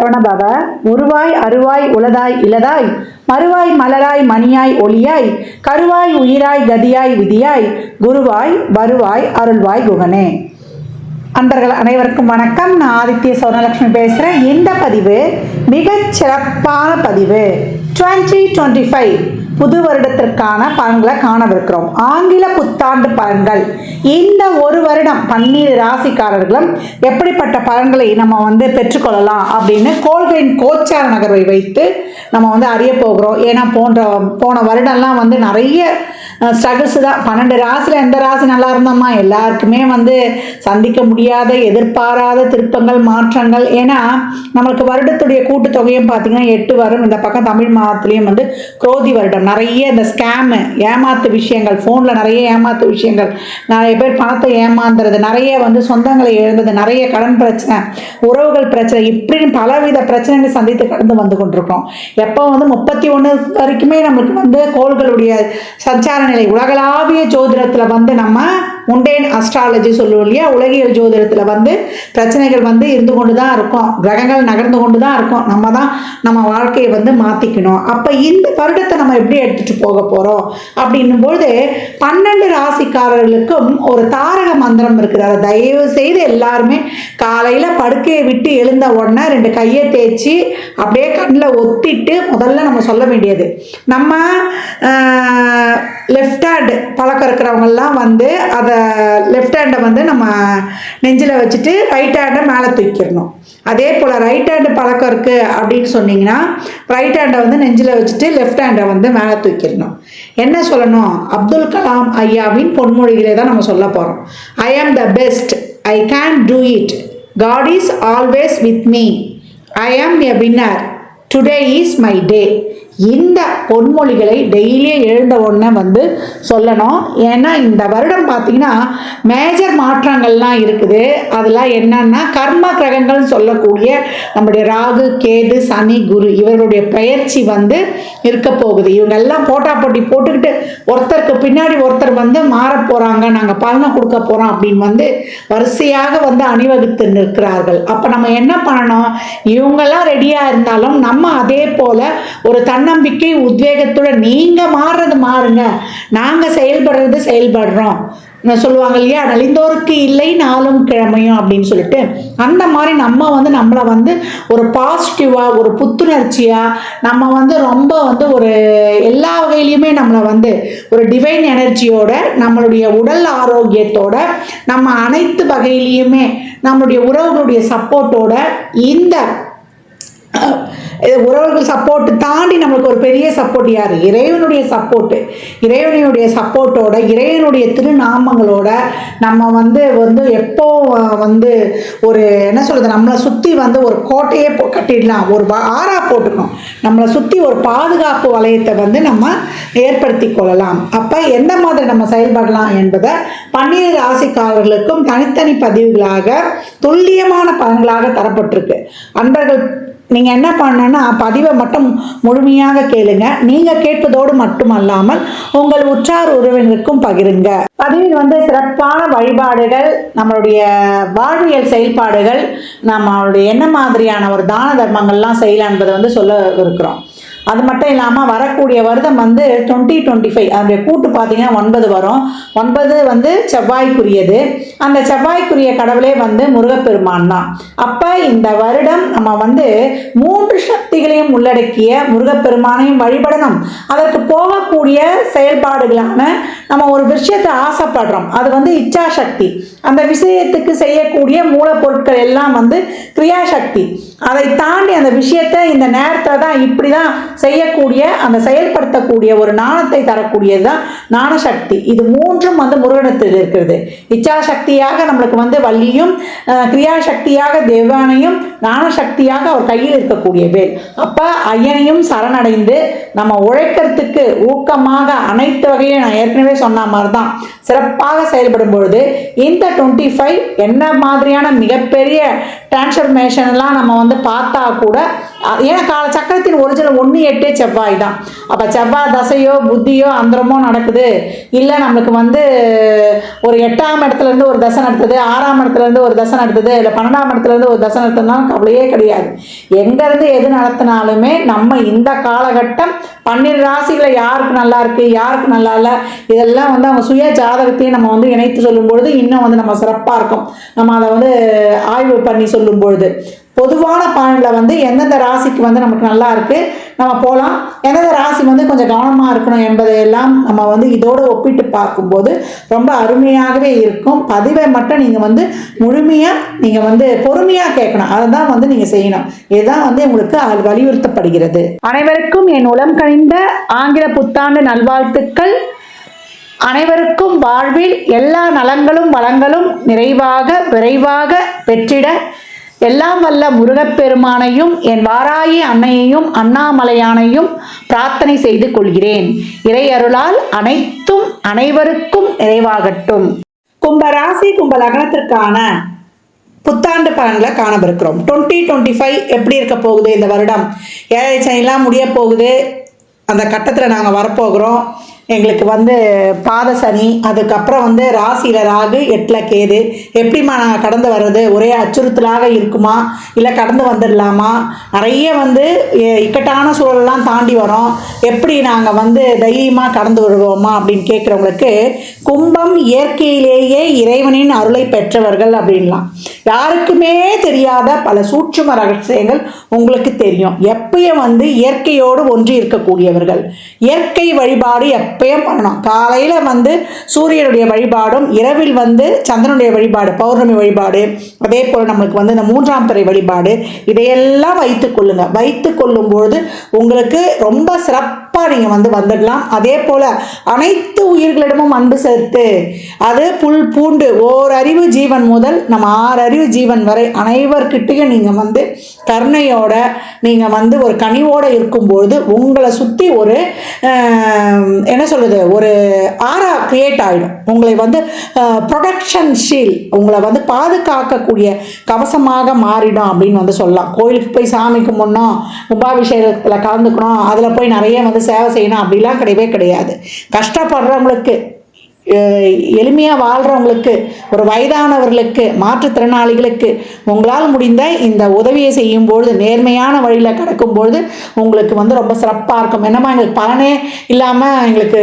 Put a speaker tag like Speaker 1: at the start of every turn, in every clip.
Speaker 1: சரவணபவ. உருவாய் அருவாய் உளதாய் இலதாய் மறுவாய் மலராய் மணியாய் ஒளியாய் கருவாய் உயிராய் கதியாய் விதியாய் குருவாய் வருவாய் அருள்வாய் குகனே. அன்பர்கள் அனைவருக்கும் வணக்கம். நான் ஆதித்ய சௌர்ணலட்சுமி பேசுகிறேன். இந்த பதிவு மிகச் சிறப்பான பதிவு. 2025 புது வருடத்திற்கான பலன்களை காணவிருக்கிறோம். ஆங்கில புத்தாண்டு பலன்கள். இந்த ஒரு வருடம் 12 ராசிக்காரர்களும் எப்படிப்பட்ட பலன்களை நம்ம பெற்றுக்கொள்ளலாம் அப்படின்னு கோள்களின் கோச்சார நகர்வை வைத்து நம்ம அறிய போகிறோம். ஏன்னா போன வருடம்லாம் நிறைய ஸ்ட்ரகிள்ஸ் தான். 12 ராசியில் எந்த ராசி நல்லா இருந்தோமா, எல்லாருக்குமே சந்திக்க முடியாத எதிர்பாராத திருப்பங்கள் மாற்றங்கள். ஏன்னா நம்மளுக்கு வருடத்துடைய கூட்டுத்தொகையும் பார்த்தீங்கன்னா 8 வரும். இந்த பக்கம் தமிழ் மாதத்துலேயும் குரோதி வருடம். நிறைய இந்த ஸ்கேமு ஏமாத்து விஷயங்கள், ஃபோனில் நிறைய ஏமாத்து விஷயங்கள், நிறைய பேர் பணத்தை ஏமாந்துறது, நிறைய சொந்தங்களை இழந்தது, நிறைய கடன் பிரச்சனை, உறவுகள் பிரச்சனை, இப்படின்னு பலவித பிரச்சனைகளை சந்தித்து கடந்து வந்து கொண்டிருக்கோம். எப்போ 31 வரைக்குமே நம்மளுக்கு கோள்களுடைய சஞ்சார நிலை உலகளாவிய ஜோதிடத்தில் நம்ம முண்டேன் அஸ்ட்ராலஜி சொல்லுவோம் இல்லையா, உலகியல் ஜோதிடத்தில் பிரச்சனைகள் இருந்து கொண்டு தான் இருக்கும், கிரகங்கள் நகர்ந்து கொண்டு தான் இருக்கும். நம்ம தான் நம்ம வாழ்க்கையை மாற்றிக்கணும். அப்போ இந்த வருடத்தை நம்ம எப்படி எடுத்துகிட்டு போக போகிறோம் அப்படின்னும்போது 12 ராசிக்காரர்களுக்கும் ஒரு தாரக மந்திரம் இருக்குது. அதை தயவு செய்து எல்லாருமே காலையில் படுக்கையை விட்டு எழுந்த உடனே 2 கையை தேய்ச்சி அப்படியே கண்ணில் ஒத்திட்டு முதல்ல நம்ம சொல்ல வேண்டியது, நம்ம லெஃப்ட் ஹேண்ட் பழக்கம் இருக்கிறவங்கெல்லாம் அதை லெஃப்ட் ஹேண்டை நம்ம நெஞ்சில் வச்சுட்டு ரைட் ஹேண்டை மேலே தூக்கிடணும். அதே போல் ரைட் ஹேண்டு பழக்கம் இருக்குது அப்படின்னு சொன்னீங்கன்னா ரைட் ஹேண்டை நெஞ்சில் வச்சுட்டு லெஃப்ட் ஹேண்டை மேலே தூக்கிடணும். என்ன சொல்லணும்? அப்துல் கலாம் ஐயாவின் பொன்மொழிகளை தான் நம்ம சொல்ல போகிறோம். I am the best, I can do it, God is always with me, I am a winner, today is my day. இந்த பொன்மொழிகளை டெய்லியும் எழுந்த உடனே சொல்லணும். ஏன்னா இந்த வருடம் பார்த்தீங்கன்னா மேஜர் மாற்றங்கள்லாம் இருக்குது. அதெல்லாம் என்னன்னா கர்ம கிரகங்கள் சொல்லக்கூடிய நம்முடைய ராகு கேது சனி குரு இவருடைய பயிற்சி இருக்க போகுது. இவங்க எல்லாம் போட்டா போட்டி போட்டுக்கிட்டு ஒருத்தருக்கு பின்னாடி ஒருத்தர் மாற போகிறாங்க, நாங்கள் பலனை கொடுக்க போகிறோம் அப்படின்னு வரிசையாக அணிவகுத்து நிற்கிறார்கள். அப்போ நம்ம என்ன பண்ணணும்? இவங்கெல்லாம் ரெடியாக இருந்தாலும் நம்ம அதே போல் ஒரு தன்னம்பிக்கை உத்வேகத்துடன் நீங்க மாறுறது மாறுங்க, நாங்க செயல்படுறது செயல்படுறோம் சொல்லுவாங்க இல்லையா, நலிந்தோருக்கு இல்லை நாளும் கிழமையும் அப்படின்னு சொல்லிட்டு, அந்த மாதிரி நம்ம நம்மளை ஒரு பாசிட்டிவா ஒரு புத்துணர்ச்சியா நம்ம ரொம்ப ஒரு எல்லா வகையிலையுமே நம்மளை ஒரு டிவைன் எனர்ஜியோட நம்மளுடைய உடல் ஆரோக்கியத்தோட நம்ம அனைத்து வகையிலையுமே நம்மளுடைய உறவுகளுடைய சப்போர்ட்டோட இந்த உறவுகள் சப்போர்ட் தாண்டி நம்மளுக்கு ஒரு பெரிய சப்போர்ட் யாரு? இறைவனுடைய சப்போர்ட்டு. இறைவனுடைய சப்போர்ட்டோட இறைவனுடைய திருநாமங்களோட நம்ம எப்போ ஒரு என்ன சொல்றது, நம்மளை சுற்றி ஒரு கோட்டையே கட்டிடலாம், ஒரு ஆறா போட்டுக்கணும், நம்மளை சுற்றி ஒரு பாதுகாப்பு வளையத்தை நம்ம ஏற்படுத்தி கொள்ளலாம். அப்போ எந்த மாதிரி நம்ம செயல்படலாம் என்பதை 12 ராசிக்காரர்களுக்கும் தனித்தனி பதிவுகளாக துல்லியமான பலன்களாக தரப்பட்டிருக்கு. அன்பர்கள் நீங்கள் என்ன பண்ணணும்னா பதிவை மட்டும் முழுமையாக கேளுங்க. நீங்கள் கேட்பதோடு மட்டுமல்லாமல் உங்கள் உற்றார் உறவினருக்கும் பகிருங்க. பதிவில் சிறப்பான வழிபாடுகள், நம்மளுடைய வாழ்வியல் செயல்பாடுகள், நம்மளுடைய என்ன மாதிரியான ஒரு தான தர்மங்கள்லாம் செய்யலாம் என்பதை சொல்ல இருக்கிறோம். அது மட்டும் இல்லாமல் வரக்கூடிய வருடம் 2025 அதனுடைய கூட்டு பார்த்தீங்கன்னா 9 வரும். 9 செவ்வாய்க்குரியது. அந்த செவ்வாய்க்குரிய கடவுளே முருகப்பெருமான் தான். அப்போ இந்த வருடம் நம்ம 3 சக்திகளையும் உள்ளடக்கிய முருகப்பெருமானையும் வழிபடணும். அதற்கு போகக்கூடிய செயல்பாடுகளான நம்ம ஒரு விஷயத்தை ஆசைப்படுறோம், அது இச்சாசக்தி. அந்த விஷயத்துக்கு செய்யக்கூடிய மூலப்பொருட்கள் எல்லாம் கிரியாசக்தி. அதை தாண்டி அந்த விஷயத்தை இந்த நேரத்தில் தான் இப்படி தான் செய்யக்கூடிய அந்த செயல்படுத்தக்கூடிய ஒரு ஞானத்தை தரக்கூடியது தான் ஞானசக்தி. இது 3ம் முருகனத்தில் இருக்கிறது. இச்சாசக்தியாக நம்மளுக்கு வள்ளியும், கிரியாசக்தியாக தேவானையும், ஞானசக்தியாக அவர் கையில் இருக்கக்கூடிய வேல். அப்போ ஐயனையும் சரணடைந்து நம்ம உழைக்கிறதுக்கு ஊக்கமாக அனைத்து வகையும் நான் ஏற்கனவே சொன்ன மாதிரி தான் சிறப்பாக செயல்படும் பொழுது இந்த 25 என்ன மாதிரியான மிகப்பெரிய டிரான்ஸ்ஃபர்மேஷன்லாம் நம்ம வந்து பார்த்தா கூட, ஏன்னா சக்கரத்தின் ஒரிஜினல் 1-8 செவ்வாய் தான். அப்போ செவ்வாய் தசையோ புத்தியோ அந்தரமோ நடக்குது, இல்லை நம்மளுக்கு வந்து ஒரு 8ஆம் இடத்துலேருந்து ஒரு தசை நடத்துது, 6ஆம் இடத்துலேருந்து ஒரு தசை நடத்துது, இல்லை 12ஆம் இடத்துலேருந்து ஒரு தசை நடத்துனாலும் கவலையே கிடையாது. எங்கேருந்து எது நடத்தினாலுமே நம்ம இந்த காலகட்டம் 12 ராசிகளை யாருக்கு நல்லா இருக்கு, யாருக்கு நல்லா இல்லை, இதெல்லாம் வந்து அவங்க சுய ஜாதகத்தையும் நம்ம வந்து இணைத்து சொல்லும்பொழுது இன்னும் வந்து நம்ம சிறப்பாக இருக்கும். நம்ம அதை வந்து ஆய்வு பண்ணி சொல்லும் பொழுது பொதுவான பாயிண்டில் வந்து எந்தெந்த ராசிக்கு வந்து நமக்கு நல்லா இருக்குது நம்ம போகலாம், எந்தெந்த ராசி வந்து கொஞ்சம் கவனமாக இருக்கணும் என்பதையெல்லாம் நம்ம வந்து இதோடு ஒப்பிட்டு பார்க்கும்போது ரொம்ப அருமையாகவே இருக்கும். பதிவை மட்டும் நீங்கள் வந்து முழுமையாக நீங்கள் வந்து பொறுமையாக கேட்கணும், அதை தான் வந்து நீங்கள் செய்யணும். இதுதான் வந்து உங்களுக்கு வலியுறுத்தப்படுகிறது. அனைவருக்கும் என் உளம் கனிந்த ஆங்கில புத்தாண்டு நல்வாழ்த்துக்கள். அனைவருக்கும் வாழ்வில் எல்லா நலங்களும் வளங்களும் நிறைவாக விரைவாக பெற்றிட எல்லாம் வல்ல முருகப்பெருமானையும் என் வாராயி அன்னையையும் அண்ணாமலையானையும் பிரார்த்தனை செய்து கொள்கிறேன். இறை அருளால் அனைத்தும் அனைவருக்கும் நிறைவாகட்டும். கும்பராசி கும்ப லக்னத்திற்கான புத்தாண்டு பலன்களை காணவிருக்கிறோம். 2025 எப்படி இருக்க போகுது? இந்த வருடம் ஏழரை சனிலாம் முடிய போகுது. அந்த கட்டத்தில் நாங்கள் வரப்போகிறோம். எங்களுக்கு வந்து பாத சனி, அதுக்கப்புறம் வந்து ராசியில் ராகு, 8ல் கேது. எப்படிமா நாங்கள் கடந்து வர்றது? ஒரே அச்சுறுத்தலாக இருக்குமா, இல்லை கடந்து வந்துடலாமா? நிறைய வந்து இக்கட்டான சூழலெல்லாம் தாண்டி வரோம், எப்படி நாங்கள் வந்து தைரியமாக கடந்து வருவோமா அப்படின்னு கேட்குறவங்களுக்கு, கும்பம் இயற்கையிலேயே இறைவனின் அருளை பெற்றவர்கள் அப்படின்லாம். யாருக்குமே தெரியாத பல சூட்சும ரகசியங்கள் உங்களுக்கு தெரியும். எப்பயும் வந்து இயற்கையோடு ஒன்றி இருக்கக்கூடியவர்கள். இயற்கை வழிபாடு எப்பயும் பண்ணணும். காலையில் வந்து சூரியனுடைய வழிபாடும், இரவில் வந்து சந்திரனுடைய வழிபாடு, பௌர்ணமி வழிபாடு, அதே போல் நம்மளுக்கு வந்து இந்த 3ஆம் பிறை வழிபாடு, இதையெல்லாம் வைத்து கொள்ளுங்க. வைத்து கொள்ளும் பொழுது உங்களுக்கு ரொம்ப சிறப்பாக நீங்கள் வந்து வந்துடலாம். அதே போல் அனைத்து உயிர்களிடமும் அன்பு சேர்த்து, அது புல் பூண்டு ஓரறிவு ஜீவன் முதல் நம்ம 6 அறிவு ஜீவன் வரை அனைவர்கிட்டையும் நீங்கள் வந்து கருணையோட நீங்கள் வந்து ஒரு கனிவோடு இருக்கும்பொழுது உங்களை சுற்றி ஒரு என்ன சொல்கிறது, ஒரு ஆரா கிரியேட் ஆகிடும். உங்களை வந்து ப்ரொடெக்ஷன் ஷீல், உங்களை வந்து பாதுகாக்கக்கூடிய கவசமாக மாறிடும் அப்படின்னு வந்து சொல்லலாம். கோயிலுக்கு போய் சாமி கும்பிடணும், கும்பாபிஷேகத்தில் கலந்துக்கணும், அதில் போய் நிறைய வந்து சேவை செய்யணும் அப்படிலாம் கிடையவே கிடையாது. கஷ்டப்படுறவங்களுக்கு, எளிமையாக வாழ்கிறவங்களுக்கு, ஒரு வயதானவர்களுக்கு, மாற்றுத்திறனாளிகளுக்கு உங்களால் முடிந்த இந்த உதவியை செய்யும்பொழுது, நேர்மையான வழியில் கிடக்கும்பொழுது உங்களுக்கு வந்து ரொம்ப சிறப்பாக இருக்கும். என்னம்மா எங்களுக்கு பலனே இல்லாமல் எங்களுக்கு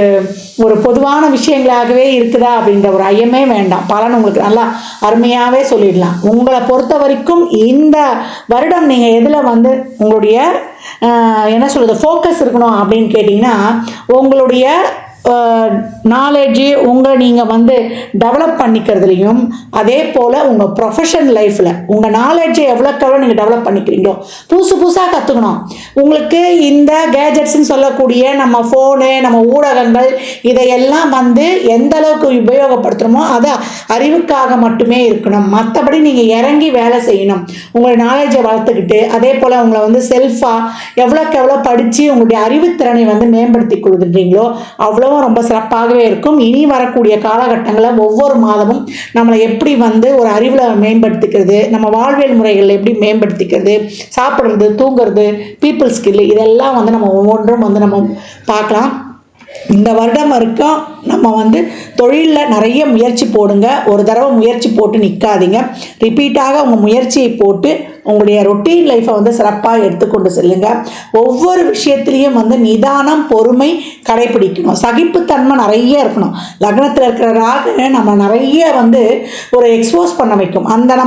Speaker 1: ஒரு பொதுவான விஷயங்களாகவே இருக்குதா அப்படின்ற ஒரு ஐயமே வேண்டாம். பலன் உங்களுக்கு நல்லா அருமையாகவே சொல்லிடலாம். உங்களை பொறுத்த வரைக்கும் இந்த வருடம் நீங்கள் எதில் வந்து உங்களுடைய என்ன சொல்கிறது ஃபோக்கஸ் இருக்கணும் அப்படின்னு கேட்டிங்கன்னா, உங்களுடைய நாலேஜு உங்களை நீங்கள் வந்து டெவலப் பண்ணிக்கிறதுலையும், அதே போல் உங்கள் ப்ரொஃபஷன் லைஃப்பில் உங்கள் நாலேஜை எவ்வளோக்கெவ்வளோ நீங்கள் டெவலப் பண்ணிக்கிறீங்களோ, புதுசாக கற்றுக்கணும். உங்களுக்கு இந்த கேஜெட்ஸ்ன்னு சொல்லக்கூடிய நம்ம ஃபோனு, நம்ம ஊடகங்கள், இதையெல்லாம் வந்து எந்த அளவுக்கு உபயோகப்படுத்துகிறோமோ அது அறிவுக்காக மட்டுமே இருக்கணும். மற்றபடி நீங்கள் இறங்கி வேலை செய்யணும். உங்களுடைய நாலேஜை வளர்த்துக்கிட்டு, அதே போல் உங்களை வந்து செல்ஃபாக எவ்வளோக்கு படித்து உங்களுடைய அறிவுத்திறனை வந்து மேம்படுத்தி கொடுக்குறீங்களோ அவ்வளோ ரொம்ப சிறப்பாகவே இருக்கும். இனி வரக்கூடிய காலகட்டங்களில் ஒவ்வொரு மாதமும் நம்மளை எப்படி வந்து ஒரு அறிவில் மேம்படுத்திக்கிறது, நம்ம வாழ்வியல் முறைகளில் எப்படி மேம்படுத்திக்கிறது, சாப்பிட்றது, தூங்குறது, பீப்புள் ஸ்கில், இதெல்லாம் வந்து நம்ம ஒவ்வொன்றும் வந்து நம்ம பார்க்கலாம். இந்த வருடம் வரைக்கும் நம்ம வந்து தொழிலில் நிறைய முயற்சி போடுங்க. ஒரு தடவை முயற்சி போட்டு நிற்காதீங்க. ரிப்பீட்டாக உங்கள் முயற்சியை போட்டு உங்களுடைய ரொட்டீன் லைஃப்பை வந்து சிறப்பாக எடுத்துக்கொண்டு செல்லுங்க. ஒவ்வொரு விஷயத்துலேயும் வந்து நிதானம், பொறுமை கடைபிடிக்கணும். சகிப்புத்தன்மை நிறைய இருக்கணும். லக்னத்தில் இருக்கிற ராகு நம்ம நிறைய வந்து ஒரு எக்ஸ்போஸ் பண்ண வைக்கும். அந்த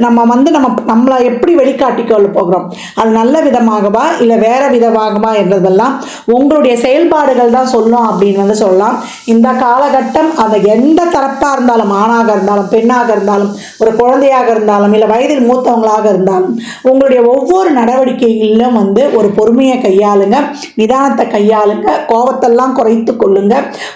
Speaker 1: நம்ம வந்து நம்மளை எப்படி வெளிக்காட்டிக்கொள்ள போகிறோம், அது நல்ல விதமாகவா இல்லை வேற விதமாகவா என்றதெல்லாம் உங்களுடைய செயல்பாடுகள் தான் சொல்லும் அப்படின்னு வந்து சொல்லலாம். இந்த காலகட்டம் அது எந்த தரப்பாக இருந்தாலும், ஆணாக இருந்தாலும், பெண்ணாக இருந்தாலும், ஒரு குழந்தையாக இருந்தாலும், இல்லை வயதில் மூத்தவங்களாக இருந்தாலும், உங்களுடைய ஒவ்வொரு நடவடிக்கைகளிலும் வந்து ஒரு பொறுமையை கையாளுங்க, நிதானத்தை கையாளுங்க, கோபத்தெல்லாம் குறைத்து கொள்ளுங்க.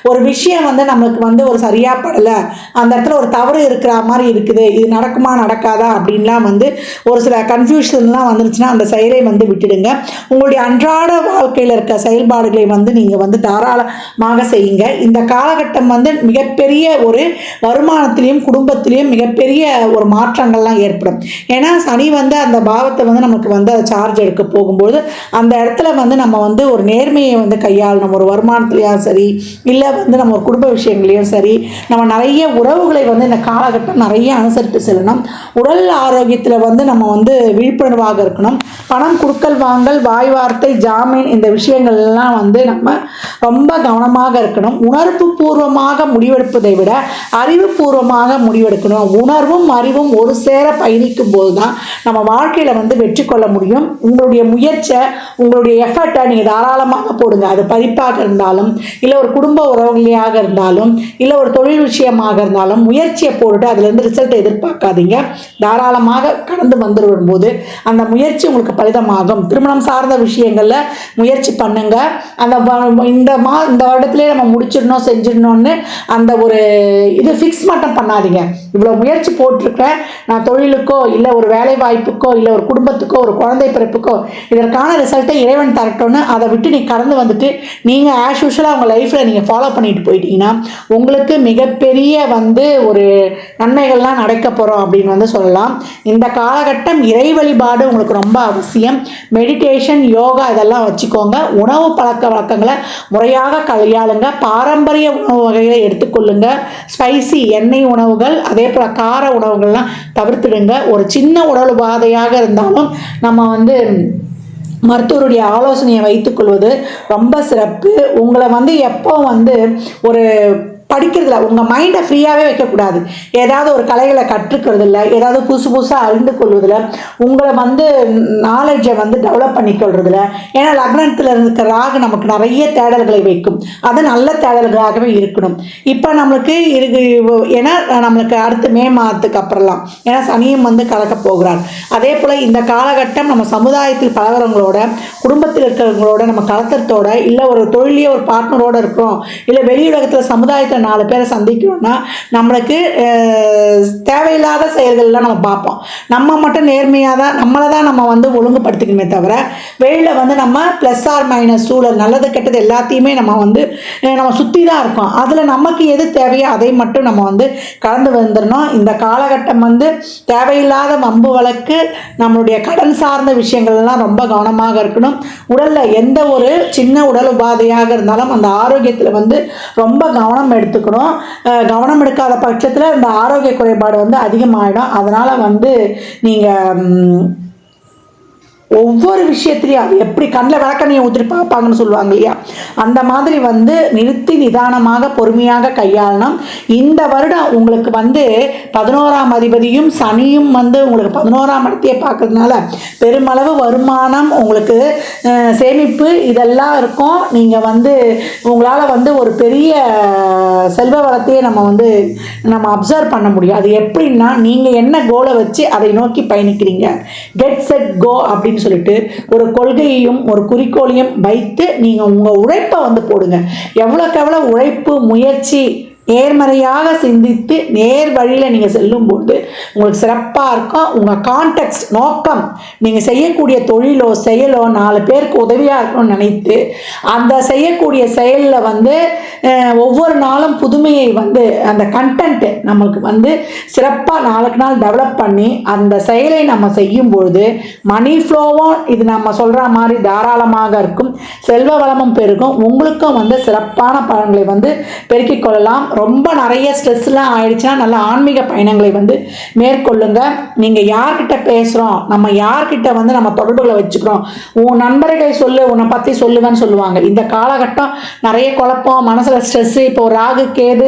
Speaker 1: ஒரு விஷயம் வந்து நம்மளுக்கு வந்து ஒரு சரியாக படலை, அந்த இடத்துல ஒரு தவறு இருக்கிற மாதிரி இருக்குது, இது நடக்குமா நடக்காதா அப்படின்லாம் வந்து ஒரு சில கன்ஃபியூஷன்லாம் வந்துருச்சுன்னா அந்த செயலை வந்து விட்டுடுங்க. உங்களுடைய அன்றாட வாழ்க்கையில் இருக்க செயல்பாடுகளை வந்து நீங்கள் வந்து தாராளமாக செய்யுங்க. இந்த காலகட்டம் வந்து மிகப்பெரிய ஒரு வருமானத்திலையும் குடும்பத்திலையும் மிகப்பெரிய ஒரு மாற்றங்கள்லாம் ஏற்படும். ஏன்னா சனி வந்து அந்த பாவத்தை வந்து நமக்கு வந்து அதை சார்ஜ் எடுக்க போகும்போது அந்த இடத்துல வந்து நம்ம வந்து ஒரு நேர்மையை வந்து கையாளணும். ஒரு வருமானத்துலேயும் சரி, இல்லை வந்து நம்ம ஒரு குடும்ப விஷயங்களையும் சரி, நம்ம நிறைய உறவுகளை வந்து இந்த காலகட்டம் நிறைய அனுசரித்து செல்லணும். உடல் ஆரோக்கியத்தில் வந்து நம்ம வந்து விழிப்புணர்வாக இருக்கணும். பணம் கொடுக்கல் வாங்கல், வாய் வார்த்தை, ஜாமீன், இந்த விஷயங்கள் எல்லாம் வந்து நம்ம ரொம்ப கவனமாக இருக்கணும். உணர்வு பூர்வமாக முடிவெடுப்பதை விட அறிவுபூர்வமாக முடிவெடுக்கணும். உணர்வும் அறிவும் ஒரு சேர பயணிக்கும் போது தான் நம்ம வாழ்க்கையில் வந்து வெற்றி கொள்ள முடியும். உங்களுடைய முயற்சியை, உங்களுடைய எஃபர்ட்டை நீங்கள் தாராளமாக போடுங்க. அது படிப்பாக இருந்தாலும், இல்லை ஒரு குடும்ப உறவுகளையாக இருந்தாலும், இல்லை ஒரு தொழில் விஷயமாக இருந்தாலும் முயற்சியை போட்டுட்டு அதுலேருந்து ரிசல்ட் எதிர்பார்க்காதீங்க. தாராளமாக கடந்து வந்து வரும்போது அந்த முயற்சி உங்களுக்கு பலிதமாகும். திருமணம் சார்ந்த விஷயங்களில் முயற்சி பண்ணுங்க. அந்த இந்த வருடத்திலே நம்ம முடிச்சிடணும் செஞ்சிடணும்னு அந்த ஒரு இது ஃபிக்ஸ் மட்டும் பண்ணாதீங்க. இவ்வளோ முயற்சி போட்டிருக்கேன் நான் தொழிலுக்கோ, இல்லை ஒரு வேலை வாய்ப்புக்கோ, இல்லை ஒரு குடும்பத்துக்கோ, ஒரு குழந்தை பிறப்புக்கோ, இதற்கான ரிசல்ட்டை இறைவன் தரட்டும்னு அதை விட்டு நீ கடந்து வந்துட்டு நீங்கள் ஆஸ் யூஷுவலாக உங்கள் லைஃப்பில் நீங்கள் ஃபாலோ பண்ணிட்டு போயிட்டீங்கன்னா உங்களுக்கு மிகப்பெரிய வந்து ஒரு நன்மைகள்லாம் நடக்க போகிறோம் அப்படின்னு வந்து சொல்லலாம். இந்த காலகட்டம் இறை வழிபாடு உங்களுக்கு ரொம்ப அவசியம். மெடிடேஷன், யோகா இதெல்லாம் வச்சுக்கோங்க. உணவு பழக்க வழக்கங்களை முறையாக கையாளுங்க. பாரம்பரிய உணவு வகைகளை எடுத்துக்கொள்ளுங்க. ஸ்பைசி எண்ணெய் உணவுகள், அதே போல் கார உணவுகள்லாம் தவிர்த்துடுங்க. ஒரு சின்ன உடல் உபாதையாக இருந்தாலும் நம்ம வந்து மருத்துவருடைய ஆலோசனையை வைத்துக்கொள்வது ரொம்ப சிறப்பு. உங்களை வந்து எப்போ வந்து ஒரு படிக்கிறதுல உங்கள் மைண்டை ஃப்ரீயாகவே வைக்கக்கூடாது. ஏதாவது ஒரு கலைகளை கற்றுக்கிறது இல்லை, ஏதாவது புதுசாக அறிந்து கொள்வதில், உங்களை வந்து நாலேஜை வந்து டெவலப் பண்ணிக்கொள்றதில்ல. ஏன்னா லக்னத்தில் இருக்கிற ராகு நமக்கு நிறைய தேடல்களை வைக்கும். அது நல்ல தேடல்களாகவே இருக்கணும். இப்போ நம்மளுக்கு ஏன்னா நம்மளுக்கு அடுத்து மே மாதத்துக்கு அப்புறம்லாம் ஏன்னா சனியும் வந்து கலக்க போகிறார். அதே போல் இந்த காலகட்டம் நம்ம சமுதாயத்தில் பழகிறவங்களோட, குடும்பத்தில் இருக்கிறவங்களோட, நம்ம கலத்தத்தோட, இல்லை ஒரு தொழிலே ஒரு பார்ட்னரோடு இருக்கிறோம், இல்லை வெளியுலகத்தில் சமுதாயத்தில் 4 பேரை சந்திக்கணும்னா நம்மளுக்கு தேவையில்லாத செயல்கள்லாம் நம்ம பார்ப்போம். நம்ம மட்டும் நேர்மையாக தான் நம்மளை தான் நம்ம வந்து ஒழுங்குபடுத்திக்கணுமே தவிர வெளியில் வந்து நம்ம ப்ளஸ் ஆர் மைனஸ் சூழல், நல்லது கெட்டது எல்லாத்தையுமே நம்ம வந்து நம்ம சுற்றி தான் இருக்கோம். அதில் நமக்கு எது தேவையோ அதை மட்டும் நம்ம வந்து கலந்து வந்துடணும். இந்த காலகட்டம் வந்து தேவையில்லாத வம்பு வழக்கு, நம்மளுடைய கடன் சார்ந்த விஷயங்கள்லாம் ரொம்ப கவனமாக இருக்கணும். உடலில் எந்த ஒரு சின்ன உடல் உபாதையாக இருந்தாலும் அந்த ஆரோக்கியத்தில் வந்து ரொம்ப கவனம் எடுத்துக்கணும். கவனம் எடுக்காத பட்சத்தில் இந்த ஆரோக்கிய குறைபாடு வந்து அதிகமாகிடும். அதனால் வந்து நீங்கள் ஒவ்வொரு விஷயத்துலையும் அது எப்படி கண்ணில் விளக்கணையை ஊற்றி பார்ப்பாங்கன்னு சொல்லுவாங்க இல்லையா, அந்த மாதிரி வந்து நிறுத்தி நிதானமாக பொறுமையாக கையாளணும். இந்த வருடம் உங்களுக்கு வந்து 11ஆம் அதிபதியும் சனியும் வந்து உங்களுக்கு 11ஆம் இடத்தையே பார்க்கறதுனால பெருமளவு வருமானம், உங்களுக்கு சேமிப்பு இதெல்லாம் இருக்கும். நீங்கள் வந்து உங்களால் வந்து ஒரு பெரிய செல்வ வளத்தையே நம்ம அப்சர்வ் பண்ண முடியும். அது எப்படின்னா நீங்கள் என்ன கோலை வச்சு அதை நோக்கி பயணிக்கிறீங்க, கெட் செட் கோ அப்படின்னு சொல்லிட்டு ஒரு கொள்கையையும் ஒரு குறிக்கோளையும் வைத்து நீங்கள் உங்கள் உழைப்பை வந்து போடுங்க. எவ்வளோக்கு எவ்வளோ உழைப்பு, முயற்சி, நேர்மறையாக சிந்தித்து நேர் வழியில் நீங்கள் செல்லும்போது உங்களுக்கு சிறப்பாக இருக்கும். உங்கள் கான்டெக்ஸ்ட் நோக்கம், நீங்கள் செய்யக்கூடிய தொழிலோ செயலோ 4 பேருக்கு உதவியாக இருக்கணும்னு நினைத்து அந்த செய்யக்கூடிய செயலில் வந்து ஒவ்வொரு நாளும் புதுமையை வந்து அந்த கண்டென்ட்டு நமக்கு வந்து சிறப்பாக நாளுக்கு நாள் டெவலப் பண்ணி அந்த செயலை நம்ம செய்யும்பொழுது மணி ஃப்ளோவும் இது நம்ம சொல்கிற மாதிரி தாராளமாக இருக்கும். செல்வ வளமும் பெருகும். உங்களுக்கும் வந்து சிறப்பான பலன்களை வந்து பெருக்கிக் கொள்ளலாம். ரொம்ப நிறைய ஸ்ட்ரெஸ்லாம் ஆயிடுச்சுன்னா நல்ல ஆன்மீக பயணங்களை வந்து மேற்கொள்ளுங்க. நீங்கள் யார்கிட்ட பேசுகிறோம், நம்ம யார்கிட்ட வந்து நம்ம தொடர்புகளை வச்சுக்கிறோம், உன் நண்பர்கள் சொல்லு, உன்னை பற்றி சொல்லுவேன்னு சொல்லுவாங்க. இந்த காலகட்டம் நிறைய குழப்பம், மனசில் ஸ்ட்ரெஸ்ஸு, இப்போ ஒரு ராகு கேது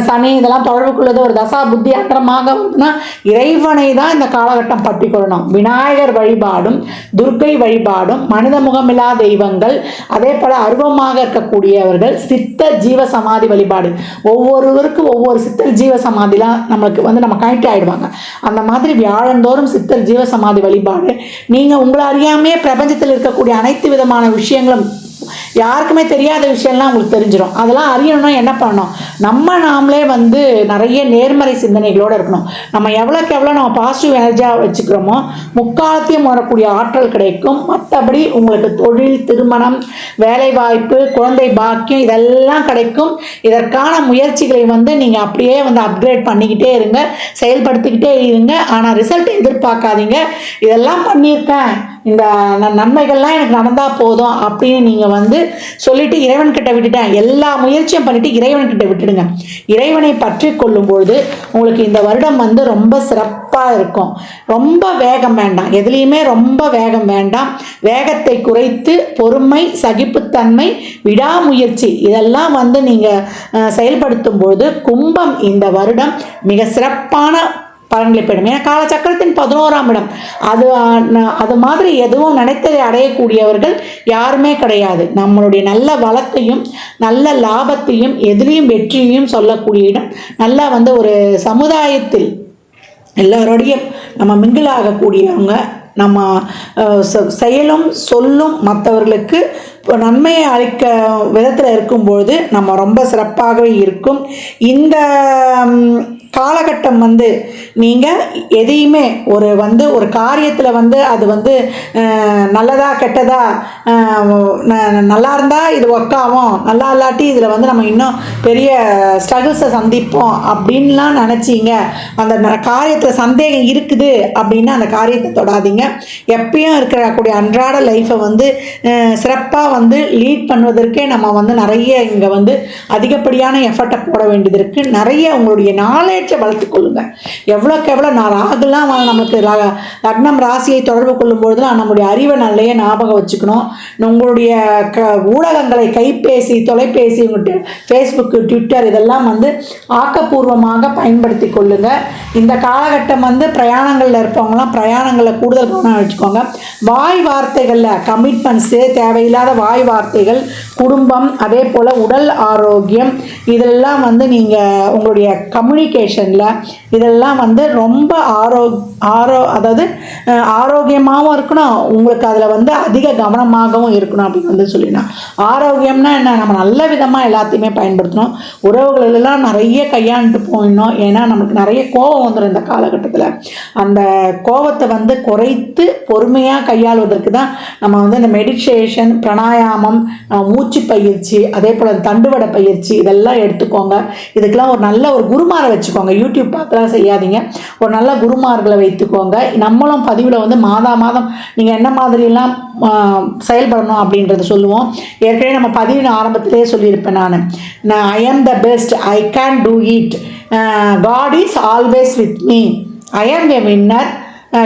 Speaker 1: சனி இதெல்லாம் தொடர்புக்குள்ளது ஒரு தசா புத்தி அந்தரமாக வந்துன்னா இறைவனை தான் இந்த காலகட்டம் பற்றி கொள்ளணும். விநாயகர் வழிபாடும் துர்க்கை வழிபாடும் மனித முகமில்லா தெய்வங்கள், அதே போல் அருவமாக இருக்கக்கூடியவர்கள், சித்தர் ஜீவ சமாதி வழிபாடு, ஒவ்வொருவருக்கும் ஒவ்வொரு சித்தர் ஜீவ சமாதிலாம் நம்மளுக்கு வந்து நம்ம கனெக்ட் ஆகிடுவாங்க. அந்த மாதிரி வியாழந்தோறும் சித்தர் ஜீவ சமாதி வழிபாடு நீங்கள் உங்களை அறியாமையே பிரபஞ்சத்தில் இருக்கக்கூடிய அனைத்து விதமான விஷயங்களும் யாருக்குமே தெரியாத விஷயம்லாம் உங்களுக்கு தெரிஞ்சிடும். அதெல்லாம் அறியணும்னா என்ன பண்ணணும், நாமளே வந்து நிறைய நேர்மறை சிந்தனைகளோடு இருக்கணும். நம்ம எவ்வளோக்கு எவ்வளோ நம்ம பாசிட்டிவ் எனர்ஜியாக வச்சுக்கிறோமோ முக்காலத்தையும் வரக்கூடிய ஆற்றல் கிடைக்கும். மற்றபடி உங்களுக்கு தொழில், திருமணம், வேலைவாய்ப்பு, குழந்தை பாக்கியம் இதெல்லாம் கிடைக்கும். இதற்கான முயற்சிகளை வந்து நீங்கள் அப்படியே வந்து அப்கிரேட் பண்ணிக்கிட்டே இருங்க, செயல்படுத்திக்கிட்டே இருங்க. ஆனால் ரிசல்ட் எதிர்பார்க்காதீங்க. இதெல்லாம் பண்ணியிருக்கேன், இந்த நன்மைகள்லாம் எனக்கு நடந்தால் போதும் அப்படின்னு நீங்கள் வந்து சொல்லிட்டு இறைவன்கிட்ட விட்டுட்டேன், எல்லா முயற்சியும் பண்ணிட்டு இறைவன்கிட்ட விட்டுடுங்க. இறைவனை பற்றி கொள்ளும்பொழுது உங்களுக்கு இந்த வருடம் வந்து ரொம்ப சிறப்பாக இருக்கும். ரொம்ப வேகம் வேண்டாம், எதுலேயுமே ரொம்ப வேகம் வேண்டாம். வேகத்தை குறைத்து பொறுமை, சகிப்புத்தன்மை, விடாமுயற்சி இதெல்லாம் வந்து நீங்கள் செயல்படுத்தும் பொழுது கும்பம் இந்த வருடம் மிக சிறப்பான பலன்களை பெறும். ஏன்னா காலச்சக்கரத்தின் 11ஆம் இடம், அது மாதிரி எதுவும் நினைத்ததை அடையக்கூடியவர்கள் யாருமே கிடையாது. நம்மளுடைய நல்ல வளத்தையும் நல்ல லாபத்தையும் எதிலையும் வெற்றியையும் சொல்லக்கூடிய இடம். நல்லா வந்து ஒரு சமுதாயத்தில் எல்லாரோடையும் நம்ம மிங்கிள் ஆகக்கூடியவங்க, நம்ம செயலும் சொல்லும் மற்றவர்களுக்கு நன்மையை அளிக்க விதத்தில் இருக்கும்பொழுது நம்ம ரொம்ப சிறப்பாகவே இருக்கும். இந்த காலகட்டம் வந்து நீங்கள் எதையுமே ஒரு காரியத்தில் வந்து அது வந்து நல்லதா கெட்டதா, நல்லா இருந்தால் இது ஒர்க் ஆகும், நல்லா இல்லாட்டி இதில் வந்து நம்ம இன்னும் பெரிய ஸ்ட்ரகிள்ஸை சந்திப்போம் அப்படின்லாம் நினச்சிங்க, அந்த காரியத்தில் சந்தேகம் இருக்குது அப்படின்னா அந்த காரியத்தை தொடாதீங்க. எப்பயும் இருக்கக்கூடிய அன்றாட லைஃப்பை வந்து சிறப்பாக வந்து லீட் பண்ணுவதற்கே நம்ம வந்து நிறைய இங்கே வந்து அதிகப்படியான எஃபர்ட்டை போட வேண்டியது இருக்குது. நிறைய உங்களுடைய நாலேஜை வளர்த்து கொள்ளுங்க. எவ்வளோக்கு எவ்வளோ ராகுலாம் நமக்கு லக்னம் ராசியை தொடர்பு கொள்ளும் பொழுதுலாம் நம்மளுடைய அறிவை நல்லையே ஞாபகம் வச்சுக்கணும். உங்களுடைய ஊடகங்களை, கைபேசி, தொலைபேசி, ஃபேஸ்புக்கு, ட்விட்டர் இதெல்லாம் வந்து ஆக்கப்பூர்வமாக பயன்படுத்தி கொள்ளுங்க. இந்த காலகட்டம் வந்து பிரயாணங்களில் இருப்பவங்களாம் பிரயாணங்களில் கூடுதல் கவனம் வச்சுக்கோங்க. வாய் வார்த்தைகளில் கமிட்மெண்ட்ஸு, தேவையில்லாத வாய் வார்த்தைகள், குடும்பம், அதே போல் உடல் ஆரோக்கியம் இதெல்லாம் வந்து நீங்கள் உங்களுடைய கம்யூனிகேஷனில் இதெல்லாம் வந்து ரொம்ப அதாவது ஆரோக்கியமாகவும் இருக்கணும். உங்களுக்கு அதில் வந்து அதிக கவனமாகவும் இருக்கணும் அப்படின்னு வந்து சொல்லிடணும். ஆரோக்கியம்னா என்ன, நம்ம நல்ல விதமாக எல்லாத்தையுமே பயன்படுத்தணும். உறவுகளெல்லாம் நிறைய கையாண்டுட்டு போயிடணும். ஏன்னா நமக்கு நிறைய கோபம் வந்துடும் இந்த காலகட்டத்தில். அந்த கோபத்தை வந்து குறைத்து பொறுமையாக கையாளுவதற்கு தான் நம்ம வந்து இந்த மெடிடேஷன், பிராணாயாமம், மூச்சு பயிற்சி, அதே போல் தண்டுவட பயிற்சி இதெல்லாம் எடுத்துக்கோங்க. இதுக்கெல்லாம் ஒரு நல்ல ஒரு குருமாரை வச்சுக்கோங்க. யூடியூப் பார்த்துலாம் செய்யாதீங்க, ஒரு நல்ல குருமார்களை வைத்துக்கோங்க. நம்மளும் பதிவில் வந்து மாதம் நீங்கள் என்ன மாதிரிலாம் செயல்படணும் அப்படின்றத சொல்லுவோம். ஏற்கனவே நம்ம பதிவின் ஆரம்பத்திலே சொல்லியிருப்பேன் நான் I am the best, I can do it, God is always with me, I am a winner,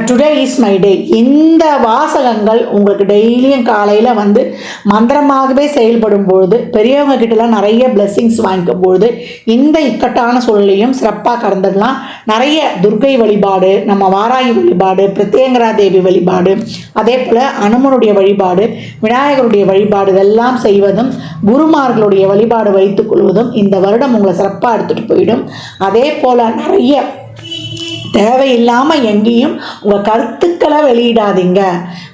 Speaker 1: today is my day. இந்த வாசகங்கள் உங்களுக்கு டெய்லியும் காலையில் வந்து மந்திரமாகவே செயல்படும் பொழுது, பெரியவங்க கிட்டலாம் நிறைய பிளெஸ்ஸிங்ஸ் வாங்கிக்கும் பொழுது இந்த இக்கட்டான சூழலையும் சிறப்பாக கடந்துடலாம். நிறைய துர்க்கை வழிபாடு, நம்ம வாராகி வழிபாடு, பிரத்யங்கரா தேவி வழிபாடு, அதே போல் அனுமனுடைய வழிபாடு, விநாயகருடைய வழிபாடு இதெல்லாம் செய்வதும், குருமார்களுடைய வழிபாடு வைத்துக் கொள்வதும் இந்த வருடம் உங்களை சிறப்பாக எடுத்துகிட்டு போயிடும். அதே போல் நிறைய தேவையில்லாமல் எங்கேயும் உங்கள் கருத்துக்களை வெளியிடாதீங்க.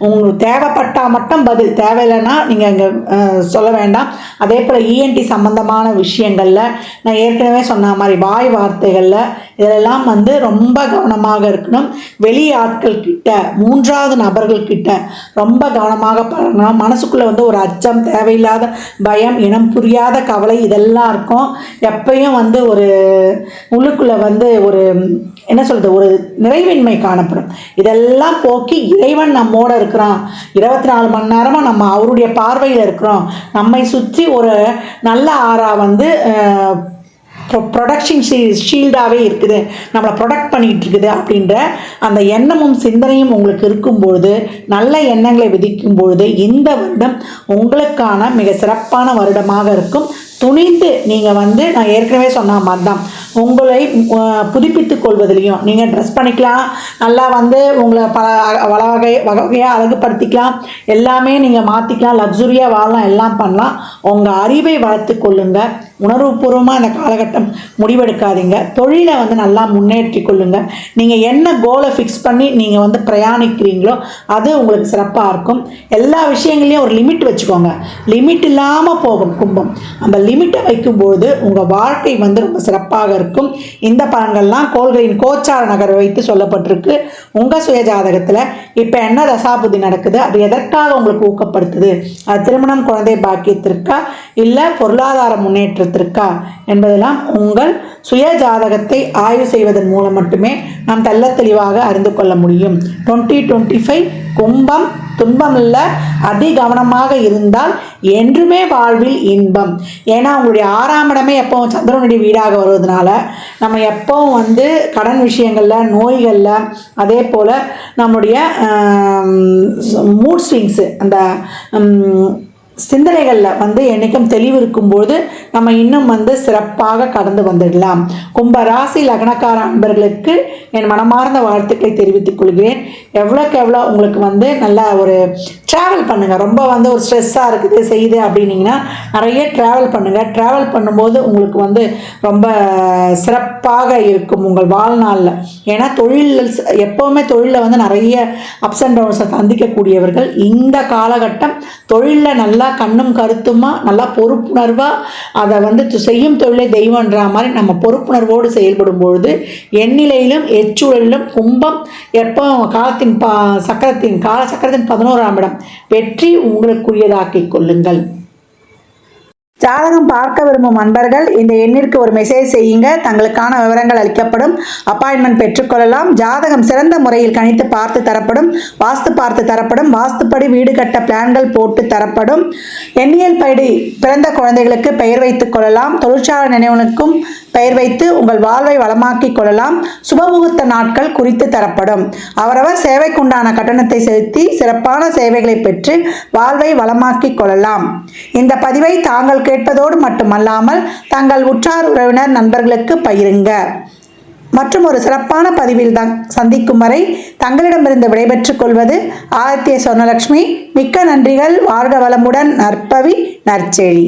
Speaker 1: உங்களுக்கு தேவைப்பட்டால் மட்டும் பதில், தேவையில்லைன்னா நீங்கள் இங்கே சொல்ல வேண்டாம். அதே போல் இஎன்டி சம்பந்தமான விஷயங்களில் நான் ஏற்கனவே சொன்ன மாதிரி வாய் வார்த்தைகளில் இதெல்லாம் வந்து ரொம்ப கவனமாக இருக்கணும். வெளி ஆட்கள் கிட்ட, மூன்றாவது நபர்கள் கிட்ட ரொம்ப கவனமாக பழகணும். மனசுக்குள்ளே வந்து ஒரு அச்சம், தேவையில்லாத பயம், இனம் புரியாத கவலை இதெல்லாம் இருக்கும். எப்பயும் வந்து ஒரு உள்ளுக்குள்ளே வந்து ஒரு என்ன சொல்கிறது, ஒரு நிறைவின்மை காணப்படும். இதெல்லாம் போக்கி இறைவன் நம்மோட இருக்கிறான், 24 மணி நேரமாக நம்ம அவருடைய பார்வையில் இருக்கிறோம், நம்மை சுற்றி ஒரு நல்ல ஆறா வந்து ப்ரொடக்ஷன் ஷீல்டாகவே இருக்குது, நம்மளை ப்ரொடக்ட் பண்ணிகிட்டு இருக்குது அப்படின்ற அந்த எண்ணமும் சிந்தனையும் உங்களுக்கு இருக்கும்பொழுது, நல்ல எண்ணங்களை விதிக்கும் பொழுது இந்த வருடம் உங்களுக்கான மிக சிறப்பான வருடமாக இருக்கும். துணிந்து நீங்கள் வந்து நான் ஏற்கனவே சொன்ன மாதிரி தான் உங்களை புதுப்பித்துக் கொள்வதிலையும் நீங்கள் ட்ரெஸ் பண்ணிக்கலாம், நல்லா வந்து உங்களை வகையாக அழகுபடுத்திக்கலாம், எல்லாமே நீங்கள் மாற்றிக்கலாம், லக்ஸுரியாக வாழலாம், எல்லாம் பண்ணலாம். உங்கள் அறிவை வளர்த்து கொள்ளுங்கள். உணர்வுபூர்வமாக இந்த காலகட்டம் முடிவெடுக்காதீங்க. தொழிலை வந்து நல்லா முன்னேற்றி கொள்ளுங்க. நீங்கள் என்ன கோலை ஃபிக்ஸ் பண்ணி நீங்கள் வந்து பிரயாணிக்கிறீங்களோ அது உங்களுக்கு சிறப்பாக இருக்கும். எல்லா விஷயங்களையும் ஒரு லிமிட் வச்சுக்கோங்க. லிமிட் இல்லாமல் போகும் கும்பம். அந்த லிமிட்டை வைக்கும்போது உங்கள் வாழ்க்கை வந்து ரொம்ப சிறப்பாக இருக்கும். இந்த பலன்கள்லாம் கோள்களின் கோச்சார நகர் வைத்து சொல்லப்பட்டிருக்கு. உங்கள் சுய ஜாதகத்தில் இப்போ என்ன தசாபுத்தி நடக்குது, அது எதற்காக உங்களுக்கு ஊக்கப்படுத்துது, அது திருமணம், குழந்தை பாக்கியத்திற்கா இல்லை பொருளாதார முன்னேற்றத்திற்கா என்பதெல்லாம் உங்கள் சுய ஜாதகத்தை ஆய்வு செய்வதன் மூலம் மட்டுமே நாம் தெள்ள தெளிவாக அறிந்து கொள்ள முடியும். 2025 கும்பம் துன்பம் இல்லை, அதி கவனமாக இருந்தால் என்றுமே வாழ்வில் இன்பம். ஏன்னா உங்களுடைய 6ஆம் இடமே எப்பவும் சந்திரனுடைய வீடாக வருவதனால நம்ம எப்பவும் வந்து கடன் விஷயங்களில், நோய்களில், அதே போல் நம்முடைய மூட் ஸ்விங்ஸு, அந்த சிந்தனைகளில் வந்து என்றைக்கும் தெளிவு இருக்கும்போது நம்ம இன்னும் வந்து சிறப்பாக கடந்து வந்துடலாம். கும்ப ராசி லக்னக்கார அன்பர்களுக்கு என் மனமார்ந்த வாழ்த்துக்களை தெரிவித்துக் கொள்கிறேன். எவ்வளோக்கு எவ்வளோ உங்களுக்கு வந்து நல்லா ஒரு ட்ராவல் பண்ணுங்கள். ரொம்ப வந்து ஒரு ஸ்ட்ரெஸ்ஸாக இருக்குது செய்யுது அப்படின்னீங்கன்னா நிறைய ட்ராவல் பண்ணுங்கள். ட்ராவல் பண்ணும்போது உங்களுக்கு வந்து ரொம்ப சிறப்பாக இருக்கும் உங்கள் வாழ்நாளில். ஏன்னா தொழில் எப்போவுமே தொழிலில் வந்து நிறைய அப்ஸ் அண்ட் டவுன்ஸை சந்திக்கக்கூடியவர்கள். இந்த காலகட்டம் தொழிலில் நல்லா கண்ணும் கருத்துமா, நல்லா பொறுப்புணர்வாக அதை வந்து செய்யும் தொழிலை தெய்வன்ற மாதிரி நம்ம பொறுப்புணர்வோடு செயல்படும் பொழுது எந்நிலையிலும் எச்சூழலிலும் கும்பம் எப்போ காலத்தின் சக்கரத்தின் 11ஆம் இடம் வெற்றி உங்களுக்குரியதாக்கிக் கொள்ளுங்கள். ஜாதகம் பார்க்க விரும்பும் அன்பர்கள் இந்த எண்ணிற்கு ஒரு மெசேஜ் செய்யுங்க. தங்களுக்கான விவரங்கள் அளிக்கப்படும். அப்பாயின்மெண்ட் பெற்றுக்கொள்ளலாம். ஜாதகம் சிறந்த முறையில் கணித்து பார்த்து தரப்படும். வாஸ்து பார்த்து தரப்படும். வாஸ்துப்படி வீடு கட்ட பிளான்கள் போட்டு தரப்படும். எண்ணியல் படி பிறந்த குழந்தைகளுக்கு பெயர் வைத்துக் கொள்ளலாம். தொழிற்சாலை நினைவுகளுக்கும் பெயர் வைத்து உங்கள் வாழ்வை வளமாக்கிக் கொள்ளலாம். சுபமுகூர்த்த நாட்கள் குறித்து தரப்படும். அவரவர் சேவைக்குண்டான கட்டணத்தை செலுத்தி சிறப்பான சேவைகளை பெற்று வாழ்வை வளமாக்கிக் கொள்ளலாம். இந்த பதிவை தாங்கள் கேட்பதோடு மட்டுமல்லாமல் தங்கள் உற்றார் உறவினர் நண்பர்களுக்கு பகிருங்க. மற்றும் ஒரு சிறப்பான பதிவில் சந்திக்கும் வரை தங்களிடமிருந்து விடைபெற்றுக் கொள்வது ஆதித்ய சொர்ணலட்சுமி. மிக்க நன்றிகள். வாழ்க வளமுடன். நற்பவி நற்செழி.